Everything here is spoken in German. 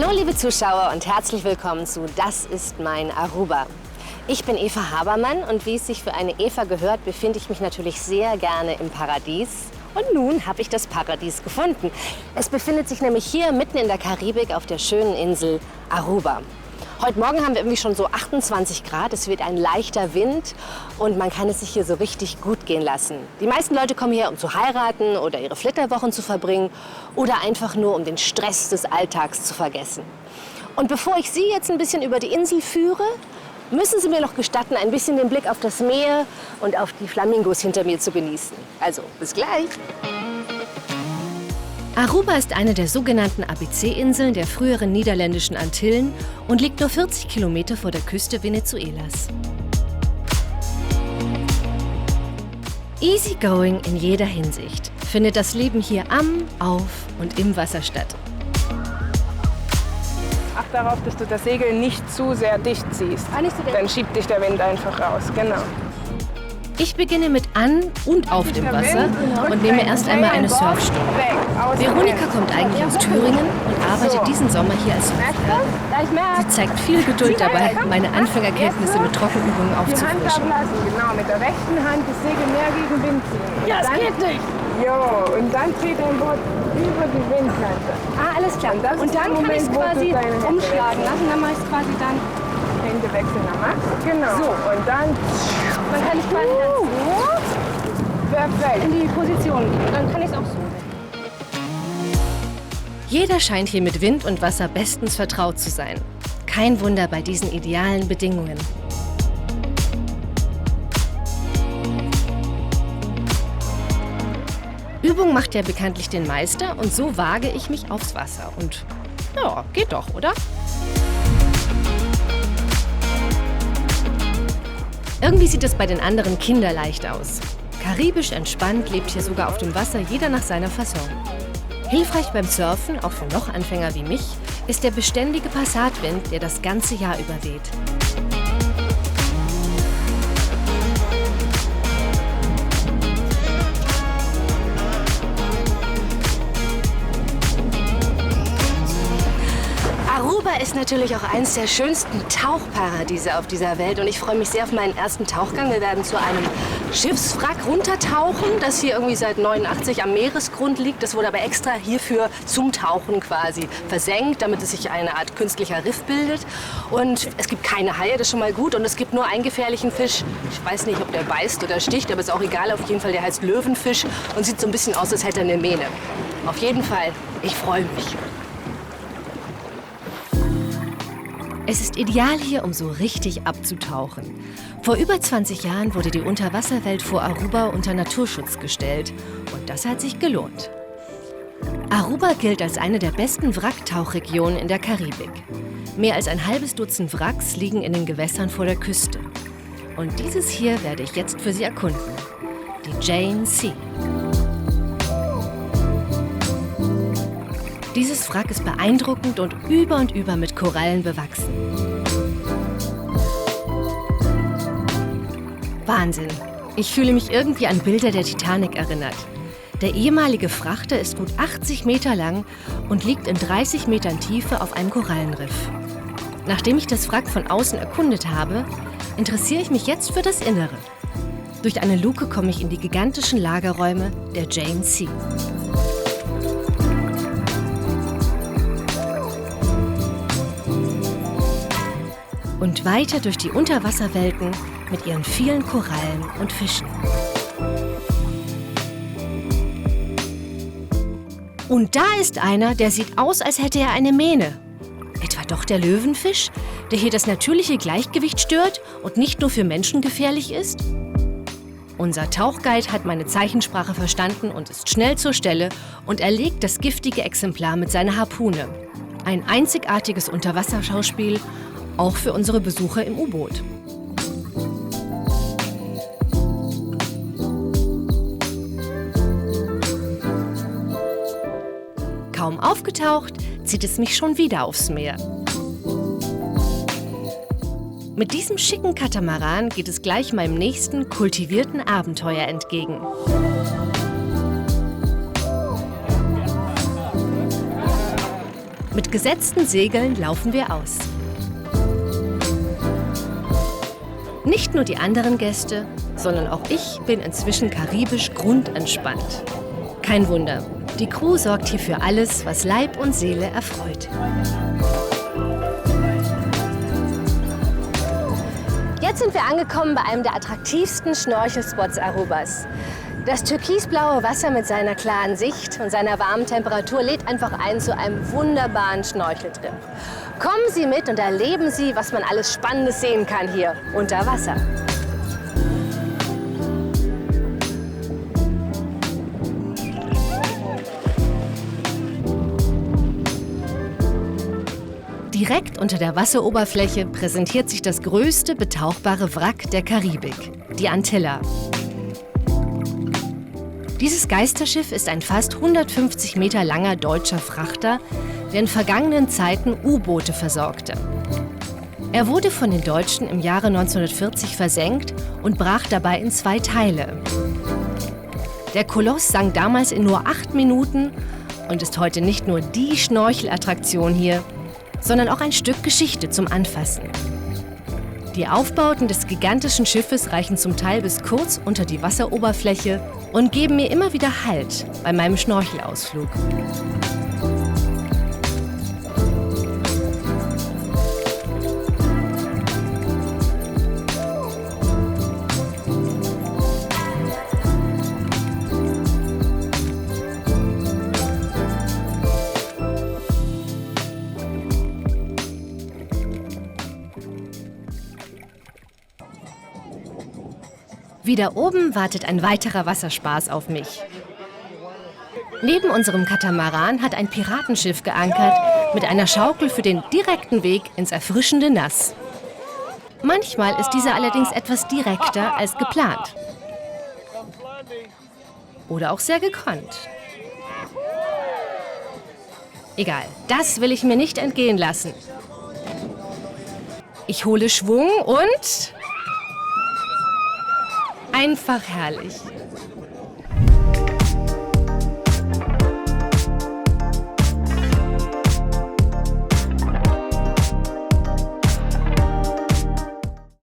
Hallo liebe Zuschauer und herzlich willkommen zu Das ist mein Aruba. Ich bin Eva Habermann und wie es sich für eine Eva gehört, befinde ich mich natürlich sehr gerne im Paradies. Und nun habe ich das Paradies gefunden. Es befindet sich nämlich hier mitten in der Karibik auf der schönen Insel Aruba. Heute Morgen haben wir irgendwie schon so 28 Grad, es weht ein leichter Wind und man kann es sich hier so richtig gut gehen lassen. Die meisten Leute kommen hierher, um zu heiraten oder ihre Flitterwochen zu verbringen oder einfach nur, um den Stress des Alltags zu vergessen. Und bevor ich Sie jetzt ein bisschen über die Insel führe, müssen Sie mir noch gestatten, ein bisschen den Blick auf das Meer und auf die Flamingos hinter mir zu genießen. Also, bis gleich! Aruba ist eine der sogenannten ABC-Inseln der früheren niederländischen Antillen und liegt nur 40 Kilometer vor der Küste Venezuelas. Easygoing in jeder Hinsicht findet das Leben hier am, auf und im Wasser statt. Acht darauf, dass du das Segel nicht zu sehr dicht ziehst. Dann schiebt dich der Wind einfach raus. Genau. Ich beginne mit an und auf dem Wasser und nehme erst einmal eine Surfstunde. Veronika kommt eigentlich aus Thüringen und arbeitet diesen Sommer hier als Surferin. Sie zeigt viel Geduld dabei, meine Anfängerkenntnisse mit Trockenübungen aufzufrischen. Genau, mit der rechten Hand das Segel mehr gegen Wind ziehen. Ja, das geht nicht! Jo, und dann zieht dein Boot über die Windkante. Ah, alles klar. Und dann kann ich es quasi umschlagen lassen, dann mache ich es quasi dann... Hände wechseln am Max. Genau. So, und dann kann ich quasi so perfekt in die Position gehen. Und dann kann ich es auch so. Jeder scheint hier mit Wind und Wasser bestens vertraut zu sein. Kein Wunder bei diesen idealen Bedingungen. Übung macht ja bekanntlich den Meister und so wage ich mich aufs Wasser. Und ja, geht doch, oder? Irgendwie sieht es bei den anderen kinderleicht aus. Karibisch entspannt lebt hier sogar auf dem Wasser jeder nach seiner Fasson. Hilfreich beim Surfen, auch für Noch-Anfänger wie mich, ist der beständige Passatwind, der das ganze Jahr über weht. Aruba ist natürlich auch eines der schönsten Tauchparadiese auf dieser Welt und ich freue mich sehr auf meinen ersten Tauchgang. Wir werden zu einem Schiffswrack runtertauchen, das hier irgendwie seit 89 am Meeresgrund liegt. Das wurde aber extra hierfür zum Tauchen quasi versenkt, damit es sich eine Art künstlicher Riff bildet. Und es gibt keine Haie, das ist schon mal gut. Und es gibt nur einen gefährlichen Fisch. Ich weiß nicht, ob der beißt oder sticht, aber ist auch egal. Auf jeden Fall, der heißt Löwenfisch und sieht so ein bisschen aus, als hätte er eine Mähne. Auf jeden Fall, ich freue mich. Es ist ideal hier, um so richtig abzutauchen. Vor über 20 Jahren wurde die Unterwasserwelt vor Aruba unter Naturschutz gestellt. Und das hat sich gelohnt. Aruba gilt als eine der besten Wracktauchregionen in der Karibik. Mehr als ein halbes Dutzend Wracks liegen in den Gewässern vor der Küste. Und dieses hier werde ich jetzt für Sie erkunden. Die Jane C. Dieses Wrack ist beeindruckend und über mit Korallen bewachsen. Wahnsinn! Ich fühle mich irgendwie an Bilder der Titanic erinnert. Der ehemalige Frachter ist gut 80 Meter lang und liegt in 30 Metern Tiefe auf einem Korallenriff. Nachdem ich das Wrack von außen erkundet habe, interessiere ich mich jetzt für das Innere. Durch eine Luke komme ich in die gigantischen Lagerräume der Jane C. Und weiter durch die Unterwasserwelten mit ihren vielen Korallen und Fischen. Und da ist einer, der sieht aus, als hätte er eine Mähne. Etwa doch der Löwenfisch, der hier das natürliche Gleichgewicht stört und nicht nur für Menschen gefährlich ist? Unser Tauchguide hat meine Zeichensprache verstanden und ist schnell zur Stelle und erlegt das giftige Exemplar mit seiner Harpune. Ein einzigartiges Unterwasserschauspiel, auch für unsere Besucher im U-Boot. Kaum aufgetaucht, zieht es mich schon wieder aufs Meer. Mit diesem schicken Katamaran geht es gleich meinem nächsten kultivierten Abenteuer entgegen. Mit gesetzten Segeln laufen wir aus. Nicht nur die anderen Gäste, sondern auch ich bin inzwischen karibisch grundentspannt. Kein Wunder, die Crew sorgt hier für alles, was Leib und Seele erfreut. Jetzt sind wir angekommen bei einem der attraktivsten Schnorchelspots Arubas. Das türkisblaue Wasser mit seiner klaren Sicht und seiner warmen Temperatur lädt einfach ein zu einem wunderbaren Schnorcheltrip. Kommen Sie mit und erleben Sie, was man alles Spannendes sehen kann hier unter Wasser. Direkt unter der Wasseroberfläche präsentiert sich das größte betauchbare Wrack der Karibik, die Antilla. Dieses Geisterschiff ist ein fast 150 Meter langer deutscher Frachter, der in vergangenen Zeiten U-Boote versorgte. Er wurde von den Deutschen im Jahre 1940 versenkt und brach dabei in 2 Teile. Der Koloss sank damals in nur 8 Minuten und ist heute nicht nur die Schnorchelattraktion hier, sondern auch ein Stück Geschichte zum Anfassen. Die Aufbauten des gigantischen Schiffes reichen zum Teil bis kurz unter die Wasseroberfläche und geben mir immer wieder Halt bei meinem Schnorchelausflug. Wieder oben wartet ein weiterer Wasserspaß auf mich. Neben unserem Katamaran hat ein Piratenschiff geankert mit einer Schaukel für den direkten Weg ins erfrischende Nass. Manchmal ist dieser allerdings etwas direkter als geplant. Oder auch sehr gekonnt. Egal, das will ich mir nicht entgehen lassen. Ich hole Schwung und... einfach herrlich.